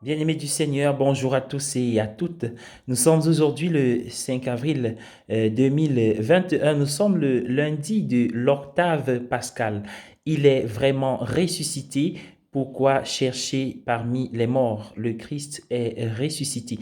Bien-aimés du Seigneur, bonjour à tous et à toutes. Nous sommes aujourd'hui le 5 avril 2021. Nous sommes le lundi de l'octave pascale. Il est vraiment ressuscité. Pourquoi chercher parmi les morts? Le Christ est ressuscité.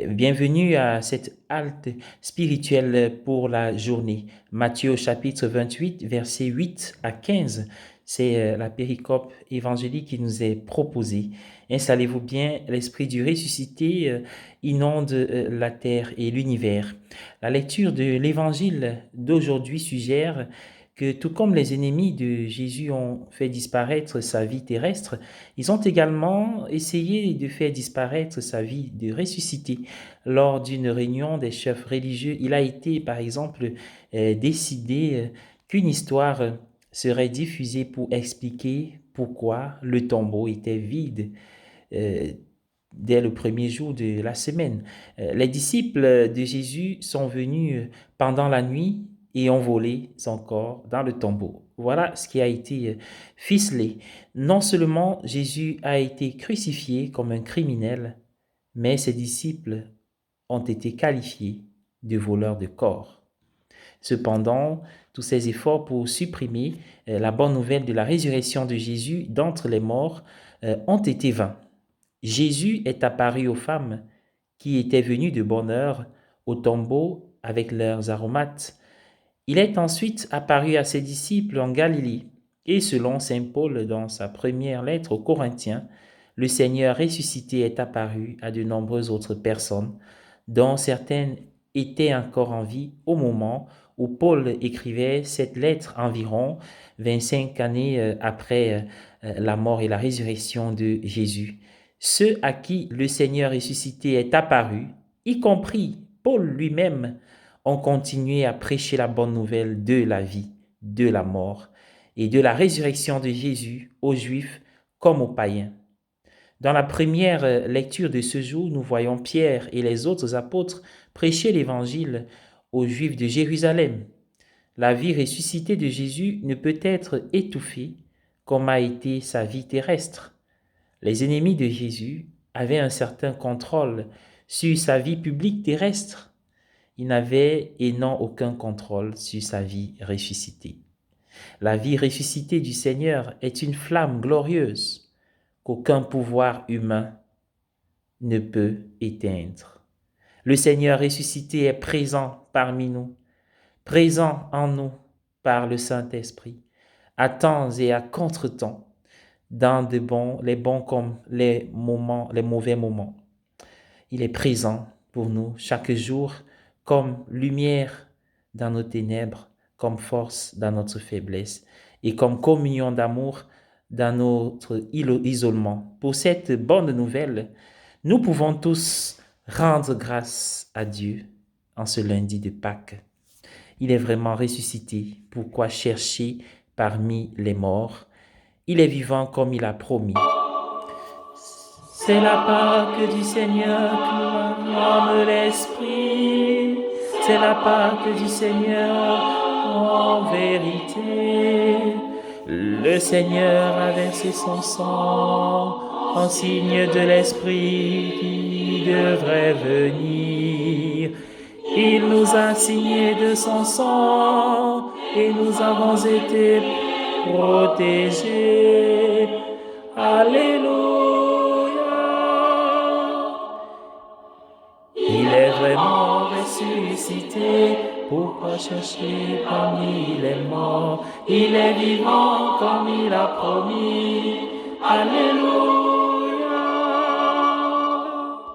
Bienvenue à cette halte spirituelle pour la journée. Matthieu au chapitre 28, versets 8 à 15. C'est la péricope évangélique qui nous est proposée. Installez-vous bien, l'esprit du ressuscité inonde la terre et l'univers. La lecture de l'évangile d'aujourd'hui suggère que tout comme les ennemis de Jésus ont fait disparaître sa vie terrestre, ils ont également essayé de faire disparaître sa vie de ressuscité. Lors d'une réunion des chefs religieux, il a été par exemple décidé qu'une histoire serait diffusée pour expliquer pourquoi le tombeau était vide euh, dès le premier jour de la semaine. Les disciples de Jésus sont venus pendant la nuit et ont volé son corps dans le tombeau. Voilà ce qui a été ficelé. Non seulement Jésus a été crucifié comme un criminel, mais ses disciples ont été qualifiés de voleurs de corps. Cependant, tous ces efforts pour supprimer la bonne nouvelle de la résurrection de Jésus d'entre les morts ont été vains. Jésus est apparu aux femmes qui étaient venues de bonne heure au tombeau avec leurs aromates. Il est ensuite apparu à ses disciples en Galilée. Et selon saint Paul dans sa première lettre aux Corinthiens, le Seigneur ressuscité est apparu à de nombreuses autres personnes, dont certaines étaient encore en vie au moment où Paul écrivait cette lettre environ 25 années après la mort et la résurrection de Jésus. Ceux à qui le Seigneur ressuscité est apparu, y compris Paul lui-même, ont continué à prêcher la bonne nouvelle de la vie, de la mort et de la résurrection de Jésus aux Juifs comme aux païens. Dans la première lecture de ce jour, nous voyons Pierre et les autres apôtres prêcher l'Évangile aux Juifs de Jérusalem. La vie ressuscitée de Jésus ne peut être étouffée comme a été sa vie terrestre. Les ennemis de Jésus avaient un certain contrôle sur sa vie publique terrestre. Ils n'avaient et n'ont aucun contrôle sur sa vie ressuscitée. La vie ressuscitée du Seigneur est une flamme glorieuse qu'aucun pouvoir humain ne peut éteindre. Le Seigneur ressuscité est présent parmi nous, présent en nous par le Saint-Esprit, à temps et à contre-temps, dans les bons comme les mauvais moments. Il est présent pour nous chaque jour comme lumière dans nos ténèbres, comme force dans notre faiblesse et comme communion d'amour dans notre isolement. Pour cette bonne nouvelle, nous pouvons tous rendre grâce à Dieu en ce lundi de Pâques. Il est vraiment ressuscité. Pourquoi chercher parmi les morts? Il est vivant comme il a promis. C'est la Pâque du Seigneur, clame l'Esprit. C'est la Pâque du Seigneur en vérité. Le Seigneur a versé son sang en signe de l'Esprit qui devrait venir. Il nous a signé de son sang et nous avons été protégés. Alléluia. Il est vraiment ressuscité. Pourquoi chercher parmi les morts? Il est vivant comme il a promis. Alléluia.